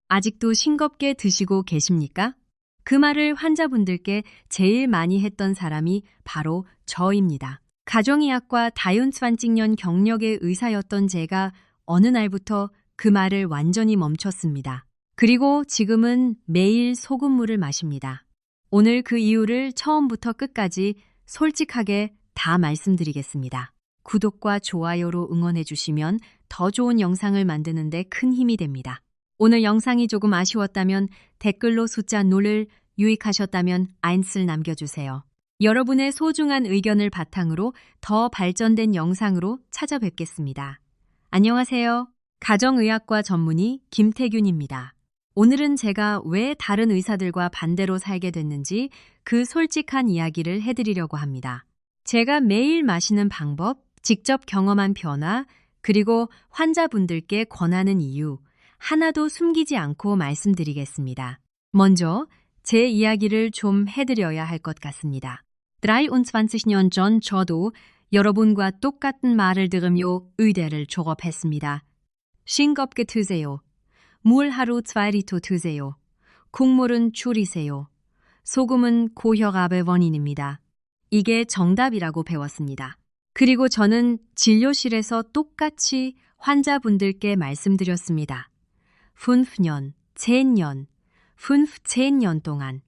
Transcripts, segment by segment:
아직도 싱겁게 드시고 계십니까? 그 말을 환자분들께 제일 많이 했던 사람이 바로 저입니다. 가정의학과 다윤스반직년 경력의 의사였던 제가 어느 날부터 그 말을 완전히 멈췄습니다. 그리고 지금은 매일 소금물을 마십니다. 오늘 그 이유를 처음부터 끝까지 솔직하게 다 말씀드리겠습니다. 구독과 좋아요로 응원해 주시면 더 좋은 영상을 만드는데 큰 힘이 됩니다. 오늘 영상이 조금 아쉬웠다면 댓글로 숫자 0을 유익하셨다면 1을 남겨주세요. 여러분의 소중한 의견을 바탕으로 더 발전된 영상으로 찾아뵙겠습니다. 안녕하세요. 가정의학과 전문의 김태균입니다. 오늘은 제가 왜 다른 의사들과 반대로 살게 됐는지 그 솔직한 이야기를 해드리려고 합니다. 제가 매일 마시는 방법, 직접 경험한 변화, 그리고 환자분들께 권하는 이유, 하나도 숨기지 않고 말씀드리겠습니다. 먼저 제 이야기를 좀 해드려야 할 것 같습니다. 23년 전 저도 여러분과 똑같은 말을 들으며 의대를 졸업했습니다. 싱겁게 드세요. 물 하루 2리터 드세요. 국물은 줄이세요. 소금은 고혈압의 원인입니다. 이게 정답이라고 배웠습니다. 그리고 저는 진료실에서 똑같이 환자분들께 말씀드렸습니다. 5년, 10년, 10년 동안.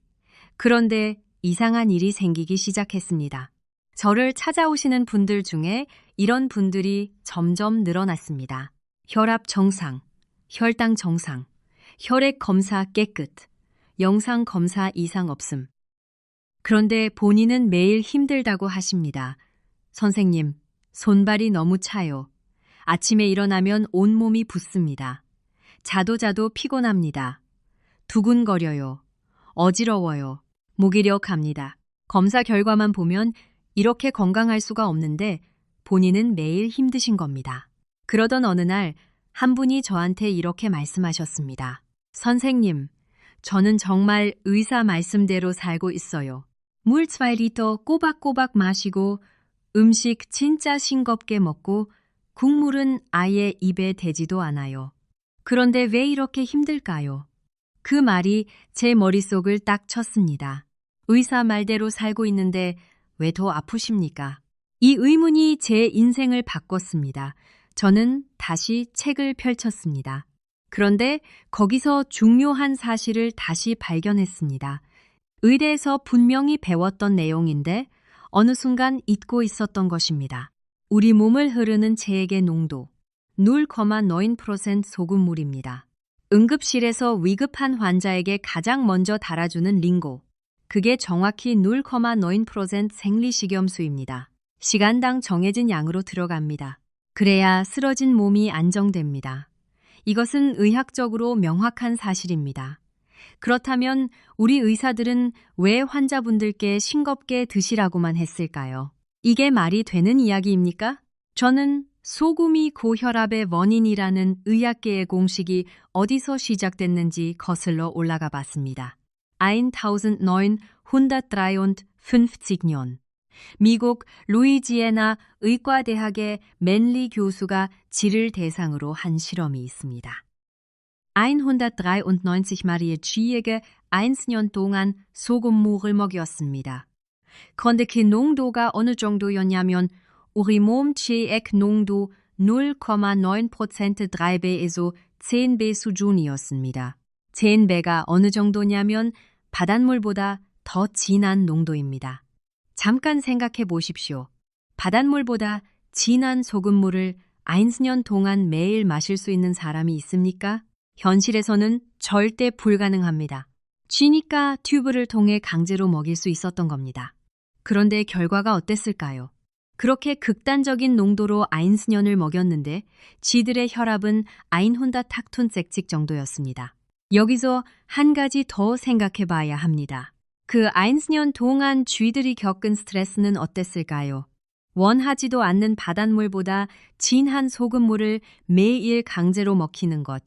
그런데 이상한 일이 생기기 시작했습니다. 저를 찾아오시는 분들 중에 이런 분들이 점점 늘어났습니다. 혈압 정상, 혈당 정상, 혈액 검사 깨끗, 영상 검사 이상 없음. 그런데 본인은 매일 힘들다고 하십니다. 선생님, 손발이 너무 차요. 아침에 일어나면 온몸이 붓습니다. 자도 피곤합니다. 두근거려요. 어지러워요. 무기력합니다. 검사 결과만 보면 이렇게 건강할 수가 없는데 본인은 매일 힘드신 겁니다. 그러던 어느 날 한 분이 저한테 이렇게 말씀하셨습니다. 선생님, 저는 정말 의사 말씀대로 살고 있어요. 물 2리터 꼬박꼬박 마시고 음식 진짜 싱겁게 먹고 국물은 아예 입에 대지도 않아요. 그런데 왜 이렇게 힘들까요? 그 말이 제 머릿속을 딱 쳤습니다. 의사 말대로 살고 있는데 왜 더 아프십니까? 이 의문이 제 인생을 바꿨습니다. 저는 다시 책을 펼쳤습니다. 그런데 거기서 중요한 사실을 다시 발견했습니다. 의대에서 분명히 배웠던 내용인데 어느 순간 잊고 있었던 것입니다. 우리 몸을 흐르는 체액의 농도 0,9% 소금물입니다. 응급실에서 위급한 환자에게 가장 먼저 달아주는 링고. 그게 정확히 0,9% 생리식염수입니다. 시간당 정해진 양으로 들어갑니다. 그래야 쓰러진 몸이 안정됩니다. 이것은 의학적으로 명확한 사실입니다. 그렇다면 우리 의사들은 왜 환자분들께 싱겁게 드시라고만 했을까요? 이게 말이 되는 이야기입니까? 저는 소금이 고혈압의 원인이라는 의학계의 공식이 어디서 시작됐는지 거슬러 올라가 봤습니다. 1953년 미국 루이지애나 의과대학의 맨리 교수가 쥐를 대상으로 한 실험이 있습니다. 193마리의 쥐에게 1년 동안 소금물을 먹였습니다. 그런데 그 농도가 어느 정도였냐면 우리 몸 체액 농도 0,9% 3배에서 10배 수준이었습니다. 10배가 어느 정도냐면 바닷물보다 더 진한 농도입니다. 잠깐 생각해 보십시오. 바닷물보다 진한 소금물을 1년 동안 매일 마실 수 있는 사람이 있습니까? 현실에서는 절대 불가능합니다. 쥐니까 튜브를 통해 강제로 먹일 수 있었던 겁니다. 그런데 결과가 어땠을까요? 그렇게 극단적인 농도로 1년을 먹였는데 쥐들의 혈압은 100탁톤 정도였습니다. 여기서 한 가지 더 생각해 봐야 합니다. 그 1년 동안 쥐들이 겪은 스트레스는 어땠을까요? 원하지도 않는 바닷물보다 진한 소금물을 매일 강제로 먹히는 것.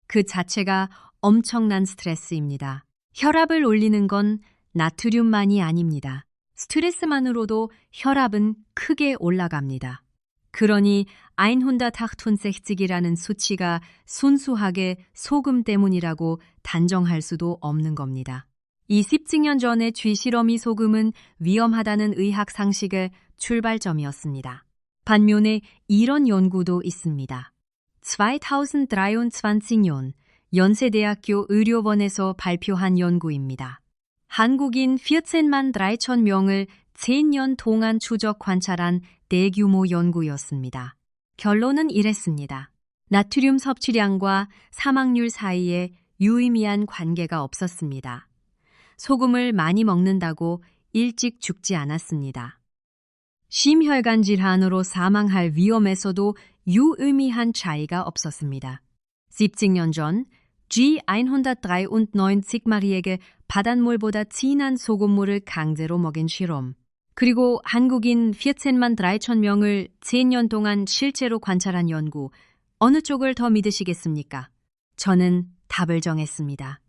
그 자체가 엄청난 스트레스입니다. 혈압을 올리는 건 나트륨만이 아닙니다. 스트레스만으로도 혈압은 크게 올라갑니다. 그러니 168이라는 수치가 순수하게 소금 때문이라고 단정할 수도 없는 겁니다. 20년 전에 쥐실험이 소금은 위험하다는 의학 상식의 출발점이었습니다. 반면에 이런 연구도 있습니다. 2023년 연세대학교 의료원에서 발표한 연구입니다. 한국인 14만 3천 명을 10년 동안 추적 관찰한 대규모 연구였습니다. 결론은 이랬습니다. 나트륨 섭취량과 사망률 사이에 유의미한 관계가 없었습니다. 소금을 많이 먹는다고 일찍 죽지 않았습니다. 심혈관 질환으로 사망할 위험에서도 유의미한 차이가 없었습니다. 10년 전 G193마리에게 바닷물보다 진한 소금물을 강제로 먹인 실험, 그리고 한국인 14만 3천 명을 10년 동안 실제로 관찰한 연구, 어느 쪽을 더 믿으시겠습니까? 저는 답을 정했습니다.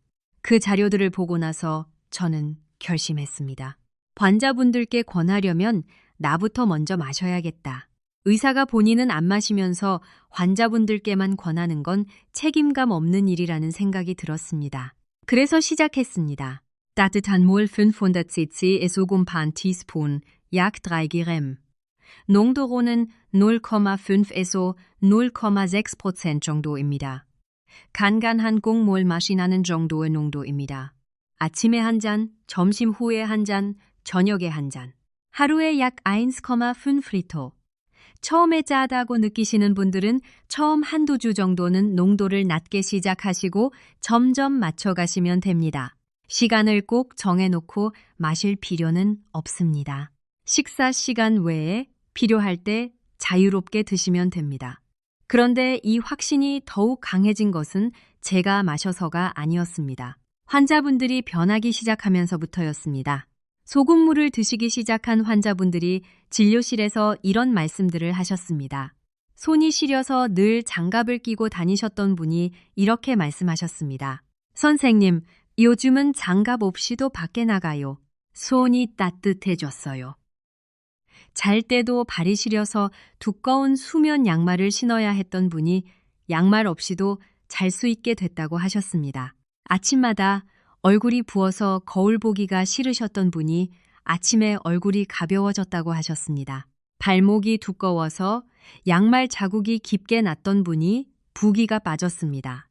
그 자료들을 보고 나서 저는 결심했습니다. 환자분들께 권하려면 나부터 먼저 마셔야겠다. 의사가 본인은 안 마시면서 환자분들께만 권하는 건 책임감 없는 일이라는 생각이 들었습니다. 그래서 시작했습니다. 따뜻한 물 500cc에 소금 반 티스푼, 약 3g. 농도로는 0,5에서 0,6% 정도입니다. 간간한 국물 맛이 나는 정도의 농도입니다. 아침에 한 잔, 점심 후에 한 잔, 저녁에 한 잔. 하루에 약 1,5리터. 처음에 짜다고 느끼시는 분들은 처음 한두 주 정도는 농도를 낮게 시작하시고 점점 맞춰가시면 됩니다. 시간을 꼭 정해놓고 마실 필요는 없습니다. 식사 시간 외에 필요할 때 자유롭게 드시면 됩니다. 그런데 이 확신이 더욱 강해진 것은 제가 마셔서가 아니었습니다. 환자분들이 변하기 시작하면서부터였습니다. 소금물을 드시기 시작한 환자분들이 진료실에서 이런 말씀들을 하셨습니다. 손이 시려서 늘 장갑을 끼고 다니셨던 분이 이렇게 말씀하셨습니다. 선생님, 요즘은 장갑 없이도 밖에 나가요. 손이 따뜻해졌어요. 잘 때도 발이 시려서 두꺼운 수면 양말을 신어야 했던 분이 양말 없이도 잘 수 있게 됐다고 하셨습니다. 아침마다 얼굴이 부어서 거울 보기가 싫으셨던 분이 아침에 얼굴이 가벼워졌다고 하셨습니다. 발목이 두꺼워서 양말 자국이 깊게 났던 분이 부기가 빠졌습니다.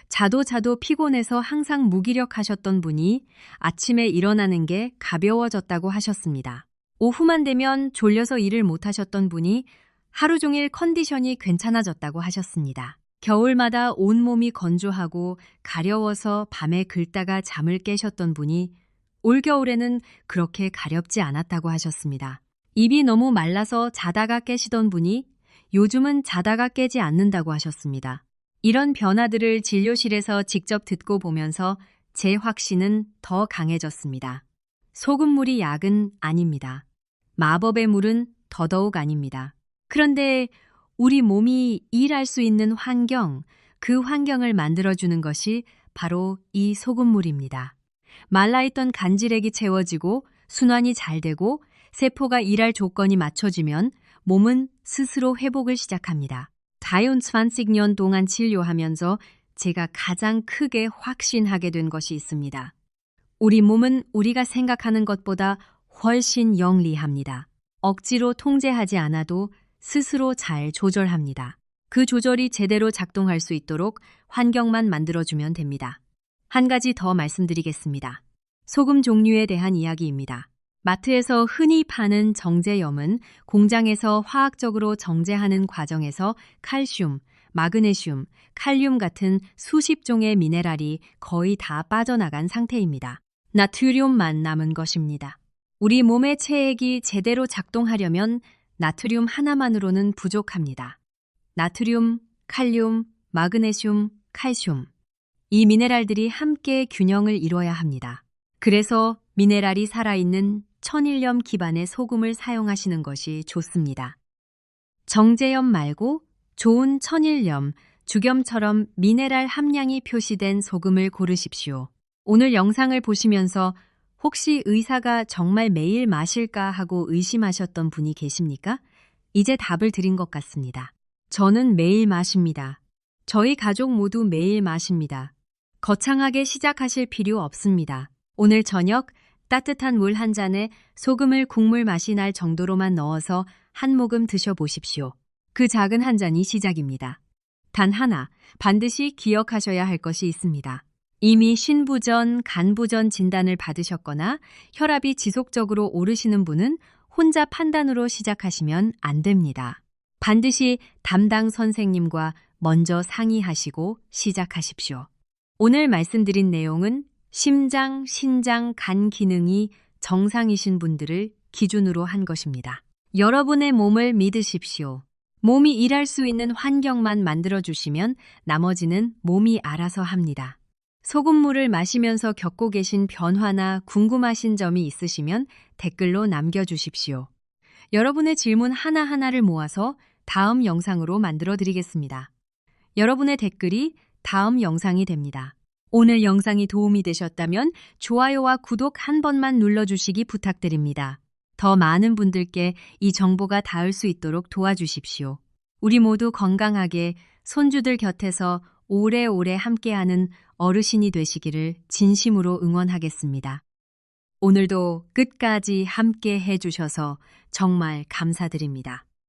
자도 피곤해서 항상 무기력하셨던 분이 아침에 일어나는 게 가벼워졌다고 하셨습니다. 오후만 되면 졸려서 일을 못하셨던 분이 하루 종일 컨디션이 괜찮아졌다고 하셨습니다. 겨울마다 온몸이 건조하고 가려워서 밤에 긁다가 잠을 깨셨던 분이 올겨울에는 그렇게 가렵지 않았다고 하셨습니다. 입이 너무 말라서 자다가 깨시던 분이 요즘은 자다가 깨지 않는다고 하셨습니다. 이런 변화들을 진료실에서 직접 듣고 보면서 제 확신은 더 강해졌습니다. 소금물이 약은 아닙니다. 마법의 물은 더더욱 아닙니다. 그런데 우리 몸이 일할 수 있는 환경, 그 환경을 만들어주는 것이 바로 이 소금물입니다. 말라있던 간질액이 채워지고 순환이 잘 되고 세포가 일할 조건이 맞춰지면 몸은 스스로 회복을 시작합니다. 24년 동안 진료하면서 제가 가장 크게 확신하게 된 것이 있습니다. 우리 몸은 우리가 생각하는 것보다 훨씬 영리합니다. 억지로 통제하지 않아도 스스로 잘 조절합니다. 그 조절이 제대로 작동할 수 있도록 환경만 만들어주면 됩니다. 한 가지 더 말씀드리겠습니다. 소금 종류에 대한 이야기입니다. 마트에서 흔히 파는 정제염은 공장에서 화학적으로 정제하는 과정에서 칼슘, 마그네슘, 칼륨 같은 수십 종의 미네랄이 거의 다 빠져나간 상태입니다. 나트륨만 남은 것입니다. 우리 몸의 체액이 제대로 작동하려면 나트륨 하나만으로는 부족합니다. 나트륨, 칼륨, 마그네슘, 칼슘. 이 미네랄들이 함께 균형을 이뤄야 합니다. 그래서 미네랄이 살아있는 천일염 기반의 소금을 사용하시는 것이 좋습니다. 정제염 말고 좋은 천일염, 죽염처럼 미네랄 함량이 표시된 소금을 고르십시오. 오늘 영상을 보시면서 혹시 의사가 정말 매일 마실까 하고 의심하셨던 분이 계십니까? 이제 답을 드린 것 같습니다. 저는 매일 마십니다. 저희 가족 모두 매일 마십니다. 거창하게 시작하실 필요 없습니다. 오늘 저녁 따뜻한 물 한 잔에 소금을 국물 맛이 날 정도로만 넣어서 한 모금 드셔보십시오. 그 작은 한 잔이 시작입니다. 단 하나, 반드시 기억하셔야 할 것이 있습니다. 이미 신부전, 간부전 진단을 받으셨거나 혈압이 지속적으로 오르시는 분은 혼자 판단으로 시작하시면 안 됩니다. 반드시 담당 선생님과 먼저 상의하시고 시작하십시오. 오늘 말씀드린 내용은 심장, 신장, 간 기능이 정상이신 분들을 기준으로 한 것입니다. 여러분의 몸을 믿으십시오. 몸이 일할 수 있는 환경만 만들어주시면 나머지는 몸이 알아서 합니다. 소금물을 마시면서 겪고 계신 변화나 궁금하신 점이 있으시면 댓글로 남겨주십시오. 여러분의 질문 하나하나를 모아서 다음 영상으로 만들어 드리겠습니다. 여러분의 댓글이 다음 영상이 됩니다. 오늘 영상이 도움이 되셨다면 좋아요와 구독 한 번만 눌러주시기 부탁드립니다. 더 많은 분들께 이 정보가 닿을 수 있도록 도와주십시오. 우리 모두 건강하게 손주들 곁에서 오래오래 함께하는 어르신이 되시기를 진심으로 응원하겠습니다. 오늘도 끝까지 함께 해주셔서 정말 감사드립니다.